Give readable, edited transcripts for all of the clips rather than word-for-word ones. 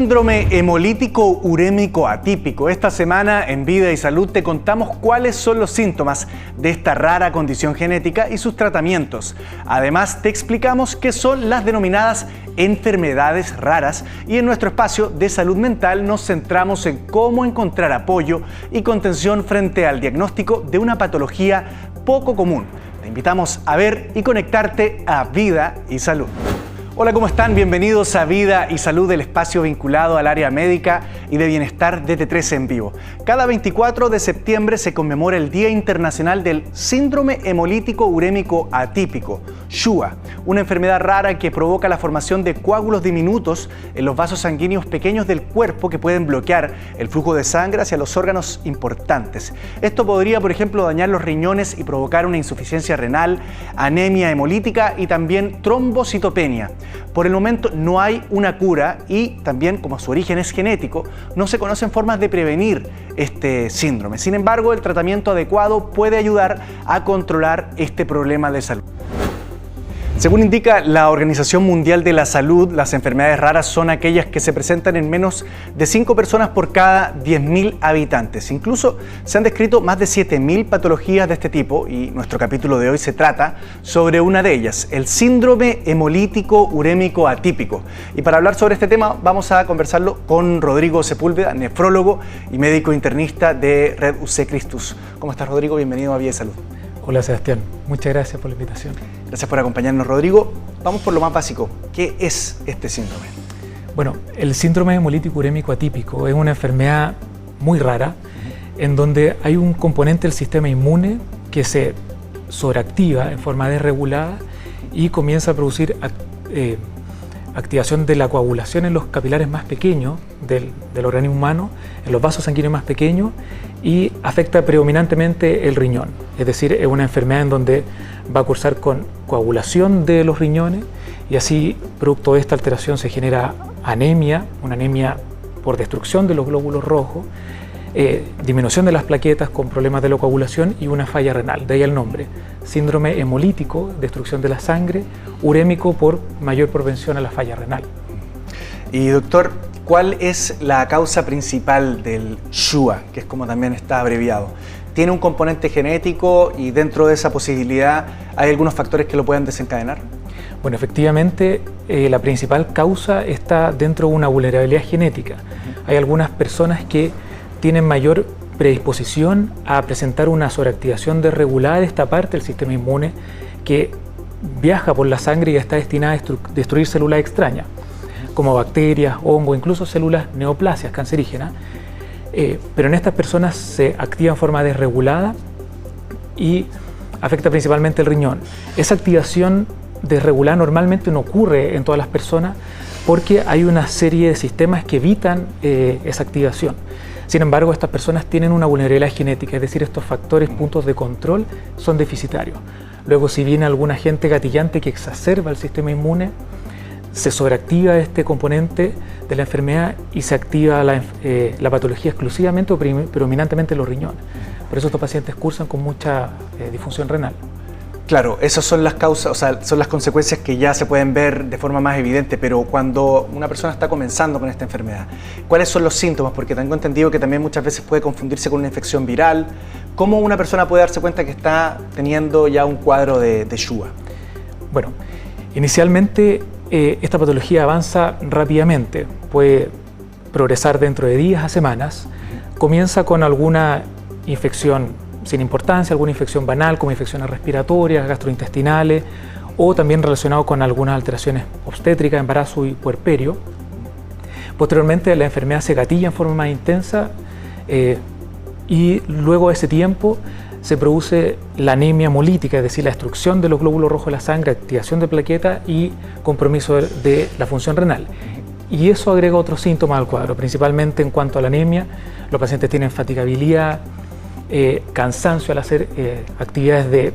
Síndrome hemolítico urémico atípico. Esta semana en Vida y Salud te contamos cuáles son los síntomas de esta rara condición genética y sus tratamientos. Además, te explicamos qué son las denominadas enfermedades raras y en nuestro espacio de salud mental nos centramos en cómo encontrar apoyo y contención frente al diagnóstico de una patología poco común. Te invitamos a ver y conectarte a Vida y Salud. Hola, ¿cómo están? Bienvenidos a Vida y Salud, el espacio vinculado al área médica y de bienestar de T13 en vivo. Cada 24 de septiembre se conmemora el Día Internacional del Síndrome Hemolítico Urémico Atípico, SHUA, una enfermedad rara que provoca la formación de coágulos diminutos en los vasos sanguíneos pequeños del cuerpo que pueden bloquear el flujo de sangre hacia los órganos importantes. Esto podría, por ejemplo, dañar los riñones y provocar una insuficiencia renal, anemia hemolítica y también trombocitopenia. Por el momento no hay una cura y también, como su origen es genético, no se conocen formas de prevenir este síndrome. Sin embargo, el tratamiento adecuado puede ayudar a controlar este problema de salud. Según indica la Organización Mundial de la Salud, las enfermedades raras son aquellas que se presentan en menos de 5 personas por cada 10.000 habitantes. Incluso se han descrito más de 7.000 patologías de este tipo y nuestro capítulo de hoy se trata sobre una de ellas, el síndrome hemolítico urémico atípico. Y para hablar sobre este tema vamos a conversarlo con Rodrigo Sepúlveda, nefrólogo y médico internista de Red UC Christus. ¿Cómo estás, Rodrigo? Bienvenido a Vida y Salud. Hola, Sebastián. Muchas gracias por la invitación. Gracias por acompañarnos, Rodrigo. Vamos por lo más básico. ¿Qué es este síndrome? Bueno, el síndrome hemolítico urémico atípico es una enfermedad muy rara en donde hay un componente del sistema inmune que se sobreactiva en forma desregulada y comienza a producir activación de la coagulación en los capilares más pequeños del organismo humano, en los vasos sanguíneos más pequeños, y afecta predominantemente el riñón. Es decir, es una enfermedad en donde va a cursar con coagulación de los riñones y así, producto de esta alteración, se genera anemia, una anemia por destrucción de los glóbulos rojos, disminución de las plaquetas con problemas de la coagulación y una falla renal. De ahí el nombre, síndrome hemolítico, destrucción de la sangre, urémico por mayor propensión a la falla renal. Y doctor, ¿cuál es la causa principal del SHUA, que es como también está abreviado? ¿Tiene un componente genético y dentro de esa posibilidad hay algunos factores que lo puedan desencadenar? Bueno, efectivamente, la principal causa está dentro de una vulnerabilidad genética. Hay algunas personas que tienen mayor predisposición a presentar una sobreactivación desregulada de esta parte del sistema inmune que viaja por la sangre y está destinada a destruir células extrañas, como bacterias, hongos, incluso células neoplasias cancerígenas. Pero en estas personas se activa en forma desregulada y afecta principalmente el riñón. Esa activación desregulada normalmente no ocurre en todas las personas porque hay una serie de sistemas que evitan esa activación. Sin embargo, estas personas tienen una vulnerabilidad genética, es decir, estos factores, puntos de control, son deficitarios. Luego, si viene algún agente gatillante que exacerba el sistema inmune, se sobreactiva este componente de la enfermedad y se activa la patología exclusivamente o predominantemente en los riñones. Por eso estos pacientes cursan con mucha disfunción renal. Claro, esas son las causas, o sea, son las consecuencias que ya se pueden ver de forma más evidente, pero cuando una persona está comenzando con esta enfermedad, ¿cuáles son los síntomas? Porque tengo entendido que también muchas veces puede confundirse con una infección viral. ¿Cómo una persona puede darse cuenta que está teniendo ya un cuadro de SHUA? Bueno, inicialmente esta patología avanza rápidamente, puede progresar dentro de días a semanas, comienza con alguna infección sin importancia, alguna infección banal como infecciones respiratorias, gastrointestinales o también relacionado con algunas alteraciones obstétricas, embarazo y puerperio. Posteriormente la enfermedad se gatilla en forma más intensa y luego de ese tiempo se produce la anemia hemolítica, es decir, la destrucción de los glóbulos rojos de la sangre, activación de plaquetas y compromiso de la función renal. Y eso agrega otros síntomas al cuadro, principalmente en cuanto a la anemia. Los pacientes tienen fatigabilidad, cansancio al hacer actividades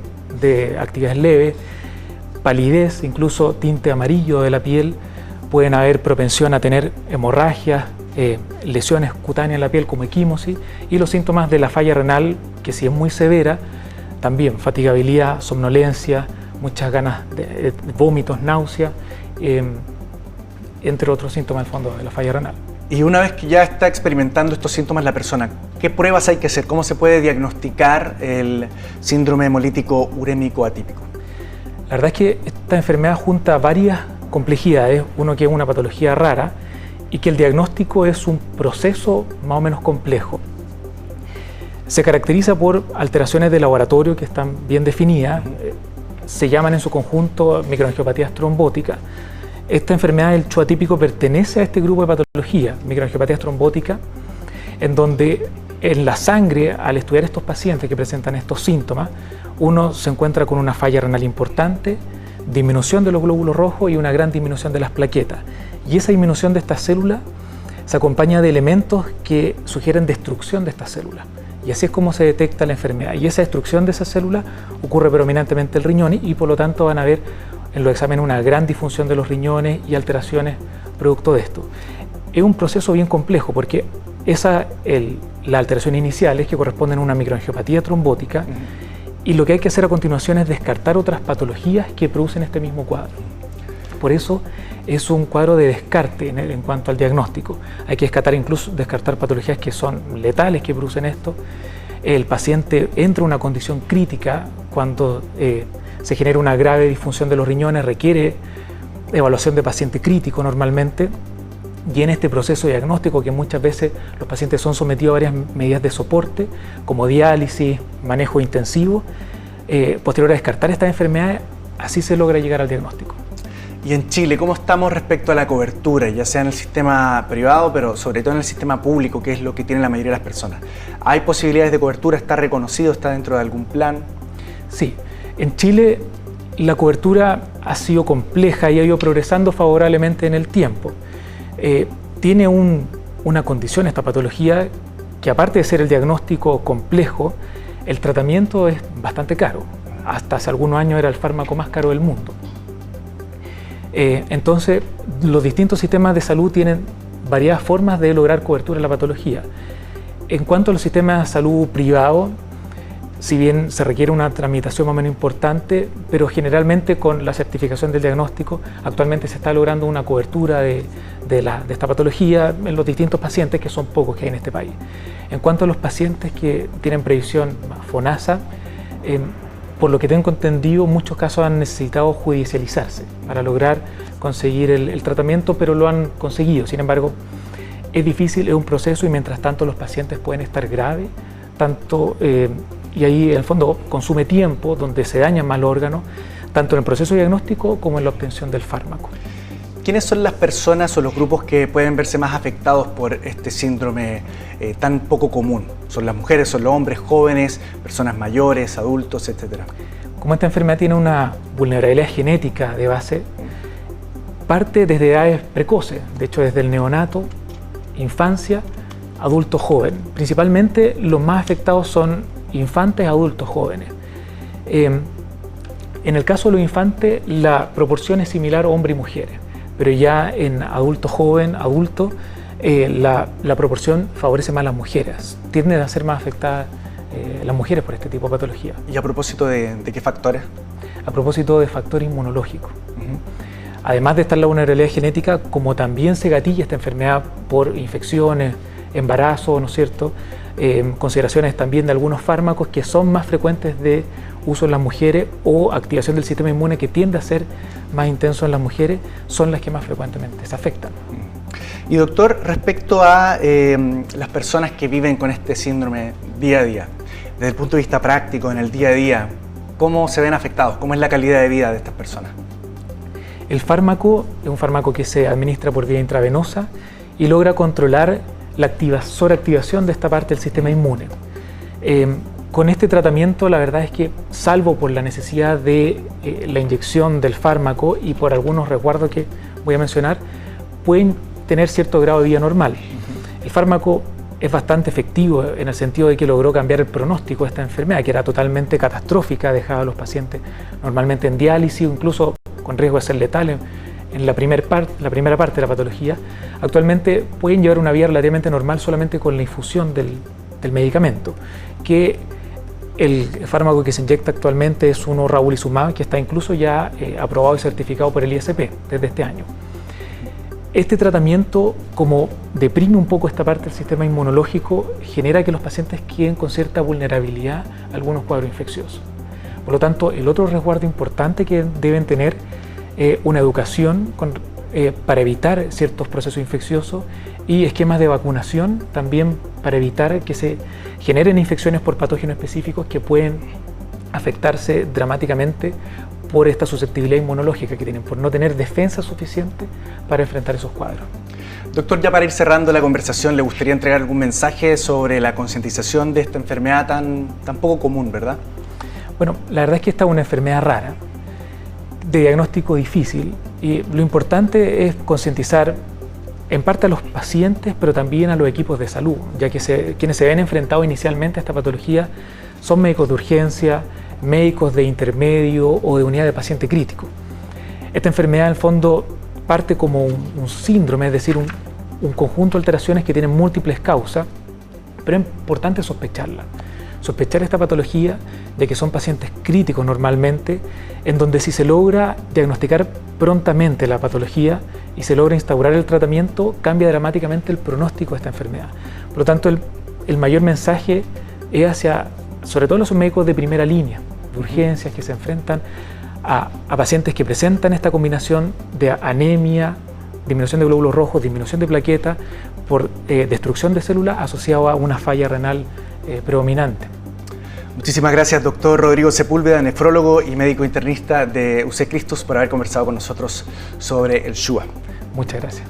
actividades leves, palidez, incluso tinte amarillo de la piel, pueden haber propensión a tener hemorragias, lesiones cutáneas en la piel como equimosis y los síntomas de la falla renal, que si es muy severa, también fatigabilidad, somnolencia, muchas ganas de vómitos, náuseas, entre otros síntomas del fondo de la falla renal. Y una vez que ya está experimentando estos síntomas la persona, ¿qué pruebas hay que hacer? ¿Cómo se puede diagnosticar el síndrome hemolítico urémico atípico? La verdad es que esta enfermedad junta varias complejidades. Uno, que es una patología rara y que el diagnóstico es un proceso más o menos complejo. Se caracteriza por alteraciones de laboratorio que están bien definidas. Se llaman en su conjunto microangiopatías trombóticas. Esta enfermedad del CHO atípico pertenece a este grupo de patologías, microangiopatías trombóticas, en donde en la sangre, al estudiar estos pacientes que presentan estos síntomas, uno se encuentra con una falla renal importante, disminución de los glóbulos rojos y una gran disminución de las plaquetas. Y esa disminución de estas células se acompaña de elementos que sugieren destrucción de estas células. Y así es como se detecta la enfermedad. Y esa destrucción de esas células ocurre predominantemente en el riñón y por lo tanto van a ver en los exámenes una gran disfunción de los riñones y alteraciones producto de esto. Es un proceso bien complejo porque las alteraciones iniciales que corresponden a una microangiopatía trombótica y lo que hay que hacer a continuación es descartar otras patologías que producen este mismo cuadro. Por eso es un cuadro de descarte en cuanto al diagnóstico. Hay que descartar patologías que son letales que producen esto. El paciente entra en una condición crítica cuando se genera una grave disfunción de los riñones, requiere evaluación de paciente crítico normalmente, y en este proceso diagnóstico que muchas veces los pacientes son sometidos a varias medidas de soporte, como diálisis, manejo intensivo, posterior a descartar estas enfermedades, así se logra llegar al diagnóstico. Y en Chile, ¿cómo estamos respecto a la cobertura, ya sea en el sistema privado, pero sobre todo en el sistema público, que es lo que tienen la mayoría de las personas? ¿Hay posibilidades de cobertura? ¿Está reconocido? ¿Está dentro de algún plan? Sí, en Chile la cobertura ha sido compleja y ha ido progresando favorablemente en el tiempo. Tiene una condición, esta patología, que aparte de ser el diagnóstico complejo, el tratamiento es bastante caro. Hasta hace algunos años era el fármaco más caro del mundo. Entonces, los distintos sistemas de salud tienen varias formas de lograr cobertura en la patología. En cuanto a los sistemas de salud privados, si bien se requiere una tramitación más o menos importante, pero generalmente con la certificación del diagnóstico, actualmente se está logrando una cobertura de esta patología en los distintos pacientes, que son pocos que hay en este país. En cuanto a los pacientes que tienen previsión FONASA, por lo que tengo entendido, muchos casos han necesitado judicializarse para lograr conseguir el tratamiento, pero lo han conseguido. Sin embargo, es difícil, es un proceso y mientras tanto los pacientes pueden estar graves, y ahí en el fondo consume tiempo, donde se dañan más los órganos, tanto en el proceso diagnóstico como en la obtención del fármaco. ¿Quiénes son las personas o los grupos que pueden verse más afectados por este síndrome tan poco común? ¿Son las mujeres, son los hombres, jóvenes, personas mayores, adultos, etcétera? Como esta enfermedad tiene una vulnerabilidad genética de base, parte desde edades precoces, de hecho desde el neonato, infancia, adulto joven. Principalmente los más afectados son infantes, adultos jóvenes. En el caso de los infantes, la proporción es similar a hombres y mujeres, pero ya en adulto joven, adulto, la proporción favorece más a las mujeres. Tienden a ser más afectadas las mujeres por este tipo de patología. ¿Y a propósito de qué factores? A propósito de factor inmunológico. Además de estar la vulnerabilidad genética, como también se gatilla esta enfermedad por infecciones, embarazo, ¿no es cierto? Consideraciones también de algunos fármacos que son más frecuentes de uso en las mujeres o activación del sistema inmune que tiende a ser más intenso en las mujeres, son las que más frecuentemente se afectan. Y doctor, respecto a las personas que viven con este síndrome día a día, desde el punto de vista práctico, en el día a día, ¿cómo se ven afectados? ¿Cómo es la calidad de vida de estas personas? El fármaco es un fármaco que se administra por vía intravenosa y logra controlar la sobreactivación de esta parte del sistema inmune. Con este tratamiento, la verdad es que, salvo por la necesidad de la inyección del fármaco y por algunos resguardos que voy a mencionar, pueden tener cierto grado de vida normal. El fármaco es bastante efectivo en el sentido de que logró cambiar el pronóstico de esta enfermedad, que era totalmente catastrófica, dejaba a los pacientes normalmente en diálisis o incluso con riesgo de ser letal en la primera parte de la patología. Actualmente pueden llevar una vida relativamente normal solamente con la infusión del medicamento, que el fármaco que se inyecta actualmente es uno ravulizumab, que está incluso ya aprobado y certificado por el ISP desde este año. Este tratamiento, como deprime un poco esta parte del sistema inmunológico, genera que los pacientes queden con cierta vulnerabilidad a algunos cuadros infecciosos. Por lo tanto, el otro resguardo importante que deben tener una educación para evitar ciertos procesos infecciosos y esquemas de vacunación también para evitar que se generen infecciones por patógenos específicos que pueden afectarse dramáticamente por esta susceptibilidad inmunológica que tienen, por no tener defensa suficiente para enfrentar esos cuadros. Doctor, ya para ir cerrando la conversación, ¿le gustaría entregar algún mensaje sobre la concientización de esta enfermedad tan poco común, verdad? Bueno, la verdad es que esta es una enfermedad rara, de diagnóstico difícil, y lo importante es concientizar en parte a los pacientes, pero también a los equipos de salud, ya que quienes se ven enfrentados inicialmente a esta patología son médicos de urgencia, médicos de intermedio o de unidad de paciente crítico. Esta enfermedad en el fondo parte como un síndrome, es decir, un conjunto de alteraciones que tienen múltiples causas, pero es importante sospechar esta patología, de que son pacientes críticos normalmente, en donde si se logra diagnosticar prontamente la patología y se logra instaurar el tratamiento, cambia dramáticamente el pronóstico de esta enfermedad. Por lo tanto, el mayor mensaje es hacia, sobre todo los médicos de primera línea, de urgencias, que se enfrentan a pacientes que presentan esta combinación de anemia, disminución de glóbulos rojos, disminución de plaquetas, por destrucción de células asociado a una falla renal predominante. Muchísimas gracias, doctor Rodrigo Sepúlveda, nefrólogo y médico internista de UC Christus, por haber conversado con nosotros sobre el SHUA. Muchas gracias.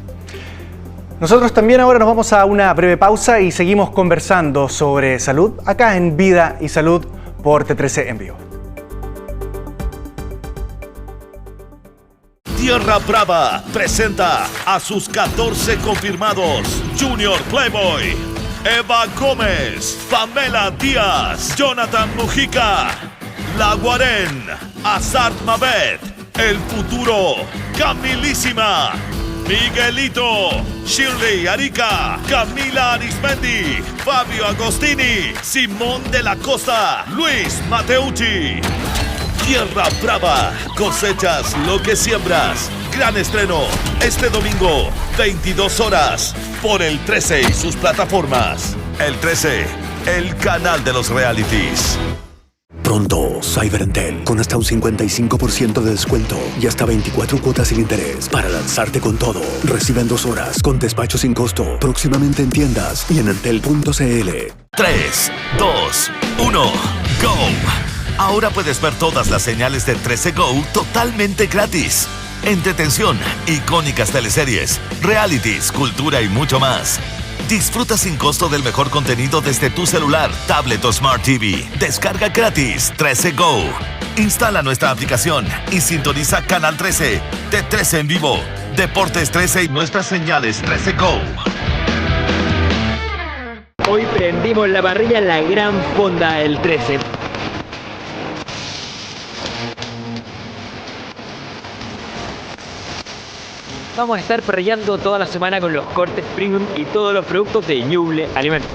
Nosotros también ahora nos vamos a una breve pausa y seguimos conversando sobre salud acá en Vida y Salud por T13 en vivo. Tierra Brava presenta a sus 14 confirmados: Junior Playboy, Eva Gómez, Pamela Díaz, Jonathan Mujica, La Guarén, Azad Mabet, El Futuro, Camilísima, Miguelito, Shirley Arica, Camila Arismendi, Fabio Agostini, Simón de la Costa, Luis Mateucci. Tierra Brava, cosechas lo que siembras. Gran estreno este domingo, 22 horas, por el 13 y sus plataformas. El 13, el canal de los realities. Pronto, Cyber Entel, con hasta un 55% de descuento y hasta 24 cuotas sin interés para lanzarte con todo. Recibe en 2 horas, con despacho sin costo, próximamente en tiendas y en entel.cl. 3, 2, 1, go. Ahora puedes ver todas las señales de 13 Go totalmente gratis. Entretención, icónicas teleseries, realities, cultura y mucho más. Disfruta sin costo del mejor contenido desde tu celular, tablet o Smart TV. Descarga gratis 13 Go. Instala nuestra aplicación y sintoniza Canal 13, T13 en vivo, Deportes 13 y nuestras señales 13 Go. Hoy prendimos la parrilla en la gran fonda del 13. Vamos a estar parrillando toda la semana con los cortes premium y todos los productos de Ñuble Alimentos.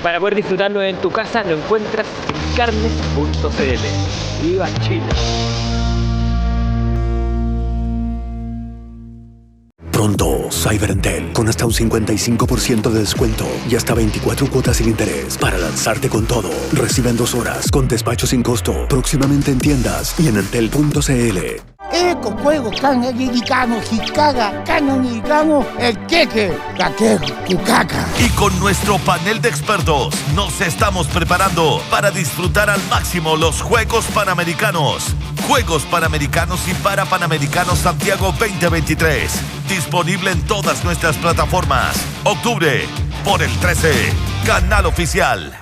Para poder disfrutarlo en tu casa, lo encuentras en carnes.cl. ¡Viva Chile! Pronto, Cyber Entel, con hasta un 55% de descuento y hasta 24 cuotas sin interés para lanzarte con todo. Recibe en 2 horas, con despacho sin costo, próximamente en tiendas y en entel.cl. Eco juego can dedicamos Hikaga, canon dedicamos el queque, caquero, cucaca. Y con nuestro panel de expertos nos estamos preparando para disfrutar al máximo los Juegos Panamericanos. Juegos Panamericanos y Parapanamericanos Santiago 2023. Disponible en todas nuestras plataformas. Octubre, por el 13, canal oficial.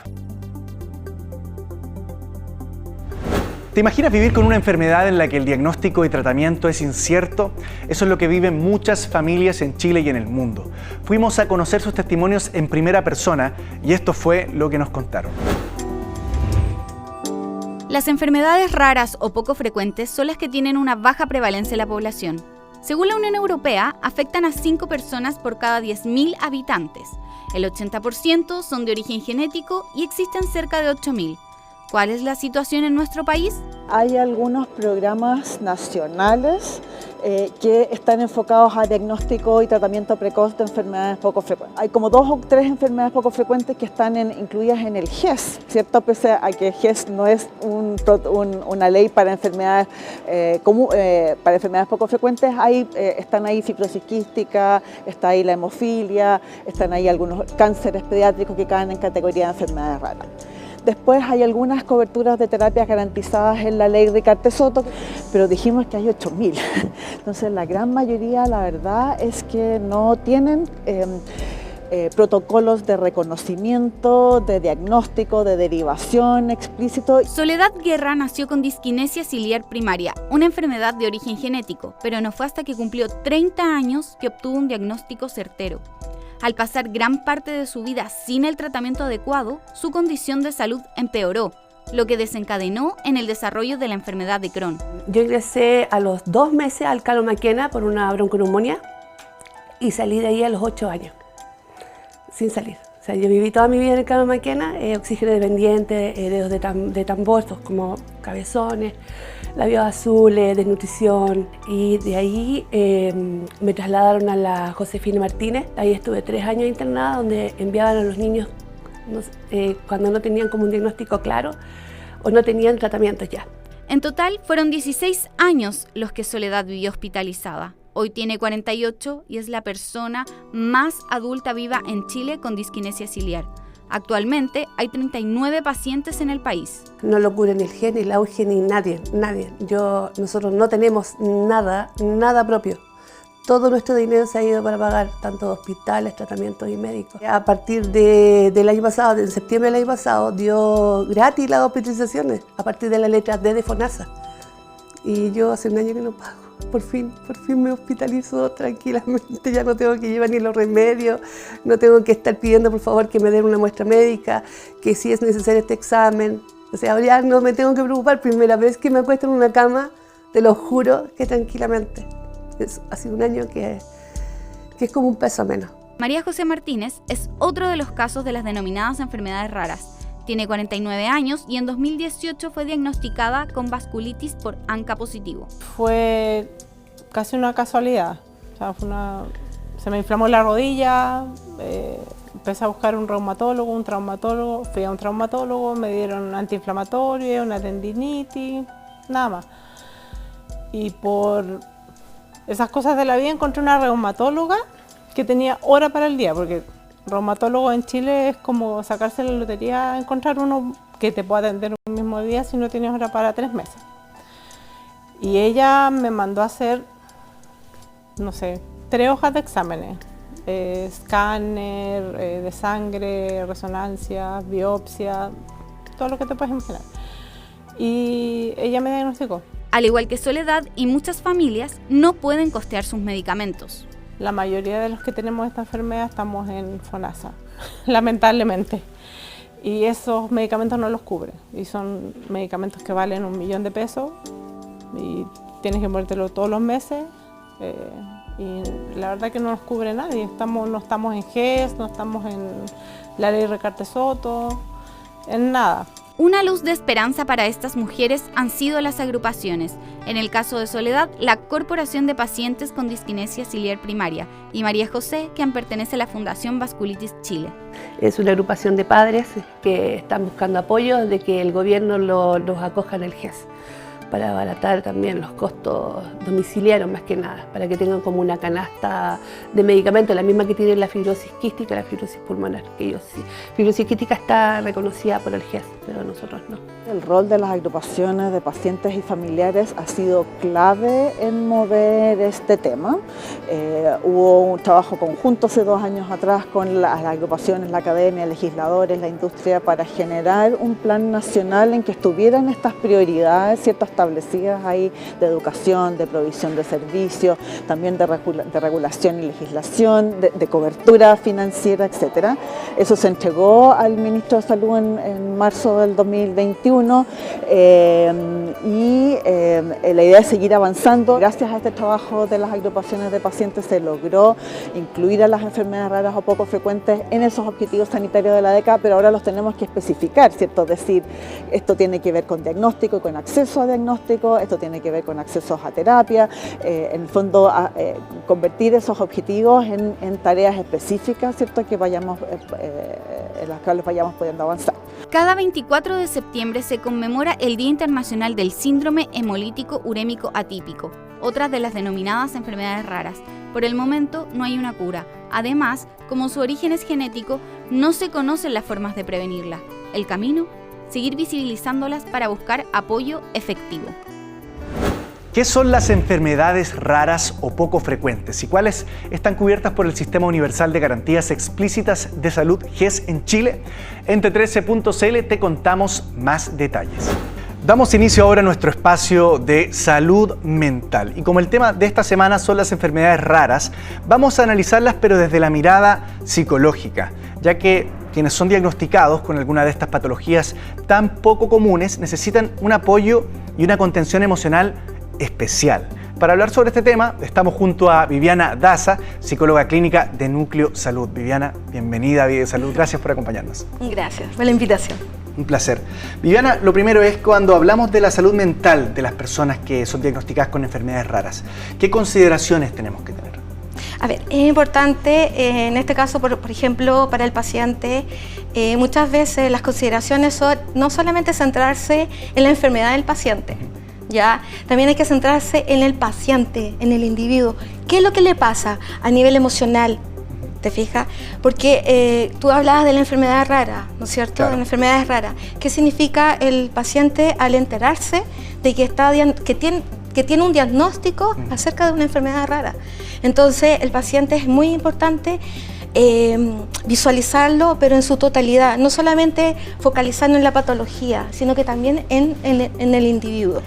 ¿Te imaginas vivir con una enfermedad en la que el diagnóstico y tratamiento es incierto? Eso es lo que viven muchas familias en Chile y en el mundo. Fuimos a conocer sus testimonios en primera persona y esto fue lo que nos contaron. Las enfermedades raras o poco frecuentes son las que tienen una baja prevalencia en la población. Según la Unión Europea, afectan a 5 personas por cada 10.000 habitantes. El 80% son de origen genético y existen cerca de 8.000. ¿Cuál es la situación en nuestro país? Hay algunos programas nacionales que están enfocados a diagnóstico y tratamiento precoz de enfermedades poco frecuentes. Hay como 2 o 3 enfermedades poco frecuentes que están incluidas en el GES, ¿cierto? Pese a que el GES no es una ley para enfermedades, para enfermedades poco frecuentes, están ahí fibrosis quística, está ahí la hemofilia, están ahí algunos cánceres pediátricos que caen en categoría de enfermedades raras. Después hay algunas coberturas de terapias garantizadas en la ley Ricarte-Soto, pero dijimos que hay 8.000. Entonces la gran mayoría, la verdad, es que no tienen protocolos de reconocimiento, de diagnóstico, de derivación explícito. Soledad Guerra nació con disquinesia ciliar primaria, una enfermedad de origen genético, pero no fue hasta que cumplió 30 años que obtuvo un diagnóstico certero. Al pasar gran parte de su vida sin el tratamiento adecuado, su condición de salud empeoró, lo que desencadenó en el desarrollo de la enfermedad de Crohn. Yo ingresé a los 2 meses al Carlos Maquena por una bronconeumonía y salí de ahí a los 8 años, sin salir. O sea, yo viví toda mi vida en el Carlos Maquena, oxígeno dependiente, dedos de tambor, como cabezones, labios azules, desnutrición, y de ahí me trasladaron a la Josefina Martínez. Ahí estuve 3 años internada, donde enviaban a los niños cuando no tenían como un diagnóstico claro o no tenían tratamientos ya. En total fueron 16 años los que Soledad vivió hospitalizada. Hoy tiene 48 y es la persona más adulta viva en Chile con disquinesia ciliar. Actualmente hay 39 pacientes en el país. No lo cubre ni el GES, ni la UGE, ni nadie. Nosotros no tenemos nada propio. Todo nuestro dinero se ha ido para pagar tanto hospitales, tratamientos y médicos. A partir del año pasado, en septiembre del año pasado, dio gratis las hospitalizaciones, a partir de la letra D de FONASA. Y yo hace un año que no pago. Por fin me hospitalizo tranquilamente, ya no tengo que llevar ni los remedios, no tengo que estar pidiendo por favor que me den una muestra médica, que si es necesario este examen. O sea, ya no me tengo que preocupar, primera vez que me acuesto en una cama, te lo juro que tranquilamente. Ha sido un año que es como un peso menos. María José Martínez es otro de los casos de las denominadas enfermedades raras. Tiene 49 años y en 2018 fue diagnosticada con vasculitis por ANCA positivo. Fue casi una casualidad. O sea, se me inflamó la rodilla, empecé a buscar un reumatólogo, un traumatólogo, fui a un traumatólogo, me dieron un antiinflamatorio, una tendinitis, nada más. Y por esas cosas de la vida encontré una reumatóloga que tenía hora para el día, porque reumatólogo en Chile es como sacarse la lotería, encontrar uno que te pueda atender un mismo día si no tienes hora para 3 meses. Y ella me mandó a hacer, no sé, 3 hojas de exámenes, escáner de sangre, resonancia, biopsia, todo lo que te puedes imaginar. Y ella me diagnosticó. Al igual que Soledad y muchas familias, no pueden costear sus medicamentos. La mayoría de los que tenemos esta enfermedad estamos en FONASA, lamentablemente. Y esos medicamentos no los cubren. Y son medicamentos que valen 1 millón de pesos y tienes que ponértelo todos los meses. Y la verdad que no los cubre nadie. No estamos en GES, no estamos en la ley Ricarte-Soto, en nada. Una luz de esperanza para estas mujeres han sido las agrupaciones. En el caso de Soledad, la Corporación de Pacientes con Disquinesia Ciliar Primaria y María José, quien pertenece a la Fundación Vasculitis Chile. Es una agrupación de padres que están buscando apoyo de que el gobierno los acoja en el GES para abaratar también los costos domiciliarios más que nada, para que tengan como una canasta de medicamentos, la misma que tiene la fibrosis quística y la fibrosis pulmonar, que ellos sí. Fibrosis quística está reconocida por el GES, pero nosotros no. El rol de las agrupaciones de pacientes y familiares ha sido clave en mover este tema. Hubo un trabajo conjunto hace 2 años atrás con las agrupaciones, la academia, legisladores, la industria, para generar un plan nacional en que estuvieran estas prioridades, ¿cierto?, establecidas ahí de educación, de provisión de servicios, también de regulación y legislación, de cobertura financiera, etc. Eso se entregó al ministro de Salud en marzo del 2021 y la idea es seguir avanzando. Gracias a este trabajo de las agrupaciones de pacientes se logró incluir a las enfermedades raras o poco frecuentes en esos objetivos sanitarios de la década, pero ahora los tenemos que especificar, ¿cierto? Es decir, esto tiene que ver con diagnóstico y con acceso a diagnóstico, esto tiene que ver con accesos a terapia, en el fondo convertir esos objetivos en tareas específicas, ¿cierto?, que vayamos, en las cuales vayamos pudiendo avanzar. Cada 24 de septiembre se conmemora el Día Internacional del Síndrome Hemolítico Urémico Atípico, otra de las denominadas enfermedades raras. Por el momento no hay una cura. Además, como su origen es genético, no se conocen las formas de prevenirla. El camino, seguir visibilizándolas para buscar apoyo efectivo. ¿Qué son las enfermedades raras o poco frecuentes y cuáles están cubiertas por el Sistema Universal de Garantías Explícitas de Salud GES en Chile? En T13.cl te contamos más detalles. Damos inicio ahora a nuestro espacio de salud mental y como el tema de esta semana son las enfermedades raras, vamos a analizarlas pero desde la mirada psicológica, ya que quienes son diagnosticados con alguna de estas patologías tan poco comunes necesitan un apoyo y una contención emocional especial. Para hablar sobre este tema, estamos junto a Viviana Daza, psicóloga clínica de Núcleo Salud. Viviana, bienvenida a Vida y Salud. Gracias por acompañarnos. Gracias por la invitación. Un placer. Viviana, lo primero es cuando hablamos de la salud mental de las personas que son diagnosticadas con enfermedades raras, ¿qué consideraciones tenemos que tener? A ver, es importante, en este caso, por ejemplo, para el paciente, muchas veces las consideraciones son no solamente centrarse en la enfermedad del paciente, ¿ya? También hay que centrarse en el paciente, en el individuo. ¿Qué es lo que le pasa a nivel emocional? ¿Te fijas? Porque tú hablabas de la enfermedad rara, ¿no es cierto? Claro. De la enfermedad rara. ¿Qué significa el paciente al enterarse de que tiene un diagnóstico acerca de una enfermedad rara? Entonces, el paciente es muy importante visualizarlo, pero en su totalidad, no solamente focalizando en la patología, sino que también en el individuo.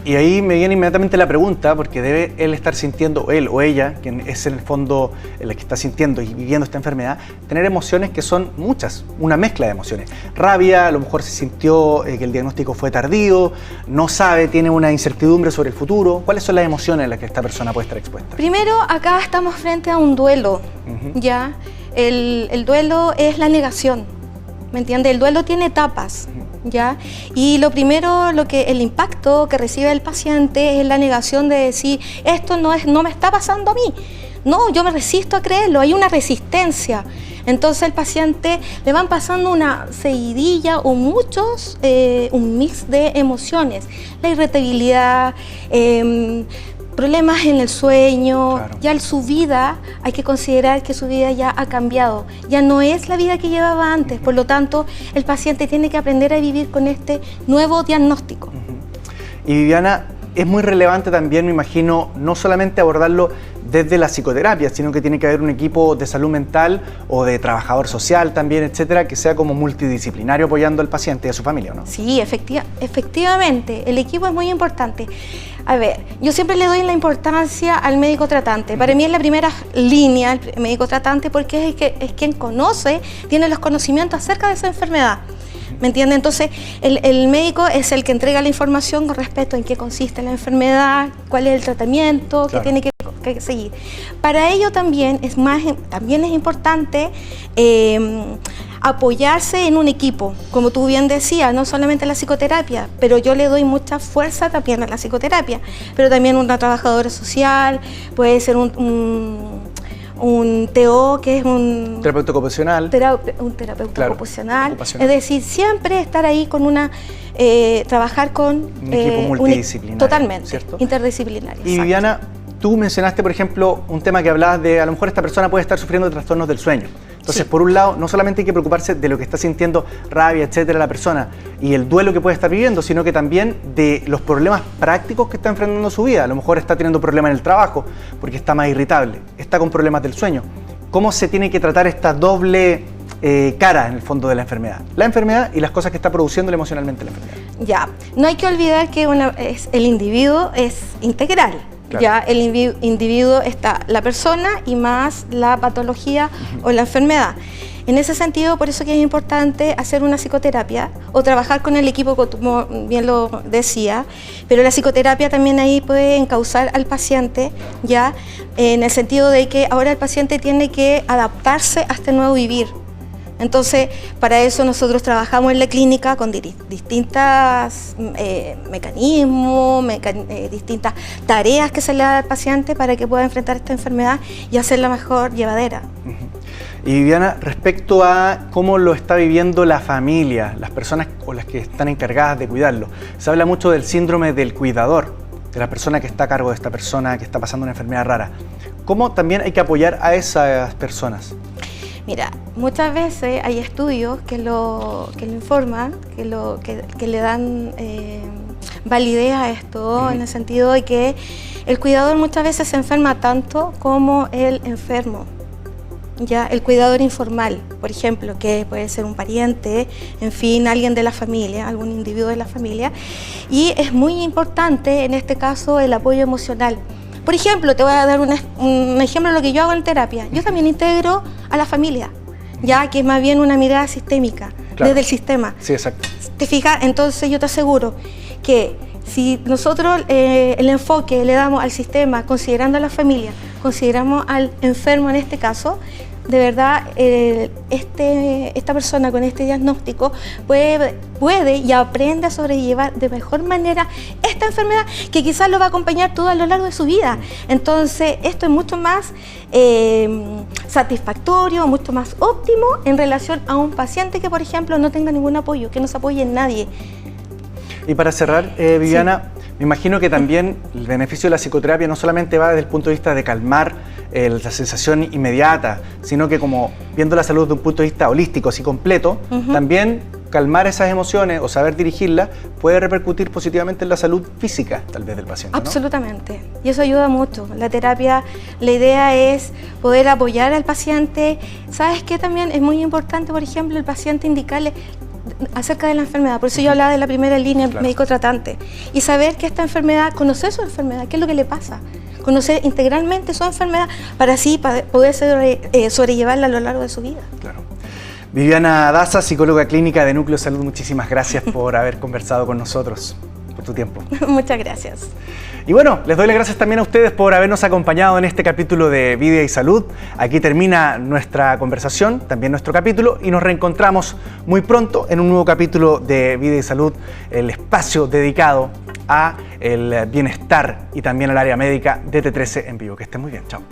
Y ahí me viene inmediatamente la pregunta, porque debe él estar sintiendo, él o ella, quien es en el fondo la que está sintiendo y viviendo esta enfermedad, tener emociones que son muchas, una mezcla de emociones. Rabia, a lo mejor se sintió que el diagnóstico fue tardío, no sabe, tiene una incertidumbre sobre el futuro. ¿Cuáles son las emociones en las que esta persona puede estar expuesta? Primero, acá estamos frente a un duelo, ¿ya? El duelo es la negación, ¿me entiendes? El duelo tiene etapas. ¿Ya? Y lo primero, el impacto que recibe el paciente es la negación de decir, esto no me está pasando a mí. No, yo me resisto a creerlo, hay una resistencia. Entonces el paciente le van pasando una seguidilla o un mix de emociones. La irritabilidad, problemas en el sueño, claro. Ya en su vida hay que considerar que su vida ya ha cambiado, ya no es la vida que llevaba antes, por lo tanto el paciente tiene que aprender a vivir con este nuevo diagnóstico. Y Viviana, es muy relevante también, me imagino, no solamente abordarlo desde la psicoterapia, sino que tiene que haber un equipo de salud mental o de trabajador social también, etcétera, que sea como multidisciplinario apoyando al paciente y a su familia, ¿no? Sí, efectivamente, el equipo es muy importante. A ver, yo siempre le doy la importancia al médico tratante. Para mí es la primera línea, el médico tratante, porque es quien conoce, tiene los conocimientos acerca de esa enfermedad. ¿Me entiende? Entonces, el médico es el que entrega la información con respecto a en qué consiste la enfermedad, cuál es el tratamiento, claro, que tiene que seguir. Para ello también es importante apoyarse en un equipo, como tú bien decías, no solamente la psicoterapia, pero yo le doy mucha fuerza también a la psicoterapia, pero también una trabajadora social, puede ser un un TO, que es un terapeuta ocupacional. Un terapeuta ocupacional. Es decir, siempre estar ahí con trabajar con un equipo multidisciplinario. Totalmente, ¿cierto? Interdisciplinario. Y Viviana, tú mencionaste, por ejemplo, un tema que hablabas de a lo mejor esta persona puede estar sufriendo de trastornos del sueño. Entonces, por un lado, no solamente hay que preocuparse de lo que está sintiendo, rabia, etcétera, la persona y el duelo que puede estar viviendo, sino que también de los problemas prácticos que está enfrentando su vida. A lo mejor está teniendo problemas en el trabajo porque está más irritable, está con problemas del sueño. ¿Cómo se tiene que tratar esta doble cara, en el fondo, de la enfermedad y las cosas que está produciendo emocionalmente la enfermedad? Ya, no hay que olvidar que el individuo es integral. Claro. Ya el individuo está la persona y más la patología o la enfermedad. En ese sentido, por eso que es importante hacer una psicoterapia o trabajar con el equipo, como bien lo decía, pero la psicoterapia también ahí puede encauzar al paciente, ya en el sentido de que ahora el paciente tiene que adaptarse a este nuevo vivir. Entonces, para eso nosotros trabajamos en la clínica con distintos mecanismos, distintas tareas que se le da al paciente para que pueda enfrentar esta enfermedad y hacerla mejor llevadera. Y Viviana, respecto a cómo lo está viviendo la familia, las personas o las que están encargadas de cuidarlo, se habla mucho del síndrome del cuidador, de la persona que está a cargo de esta persona que está pasando una enfermedad rara. ¿Cómo también hay que apoyar a esas personas? Mira, muchas veces hay estudios que lo informan, que le dan validez a esto, en el sentido de que el cuidador muchas veces se enferma tanto como el enfermo. Ya, el cuidador informal, por ejemplo, que puede ser un pariente, en fin, alguien de la familia, algún individuo de la familia, y es muy importante en este caso el apoyo emocional. Por ejemplo, te voy a dar un ejemplo de lo que yo hago en terapia. Yo también integro a la familia, ya que es más bien una mirada sistémica, claro, desde el sistema. Sí, exacto. ¿Te fijas? Entonces yo te aseguro que si nosotros el enfoque le damos al sistema, considerando a la familia, consideramos al enfermo en este caso, de verdad esta persona con este diagnóstico puede y aprende a sobrellevar de mejor manera esta enfermedad que quizás lo va a acompañar todo a lo largo de su vida. Entonces esto es mucho más satisfactorio, mucho más óptimo en relación a un paciente que, por ejemplo, no tenga ningún apoyo, que no se apoye en nadie. Y para cerrar, Viviana, me imagino que también el beneficio de la psicoterapia no solamente va desde el punto de vista de calmar la sensación inmediata, sino que como viendo la salud desde un punto de vista holístico, así completo, también calmar esas emociones o saber dirigirlas puede repercutir positivamente en la salud física, tal vez, del paciente, ¿no? Absolutamente, y eso ayuda mucho. La terapia, la idea es poder apoyar al paciente. ¿Sabes qué? También es muy importante, por ejemplo, el paciente indicarle acerca de la enfermedad. Por eso yo hablaba de la primera línea, claro, médico tratante, y saber que esta enfermedad, conocer su enfermedad, qué es lo que le pasa, conocer integralmente su enfermedad para así poder sobrellevarla a lo largo de su vida. Claro. Viviana Daza, psicóloga clínica de Núcleo Salud, muchísimas gracias por haber conversado con nosotros, por tu tiempo. Muchas gracias. Y bueno, les doy las gracias también a ustedes por habernos acompañado en este capítulo de Vida y Salud. Aquí termina nuestra conversación, también nuestro capítulo, y nos reencontramos muy pronto en un nuevo capítulo de Vida y Salud, el espacio dedicado a el bienestar y también al área médica de T13 en vivo. Que estén muy bien, chao.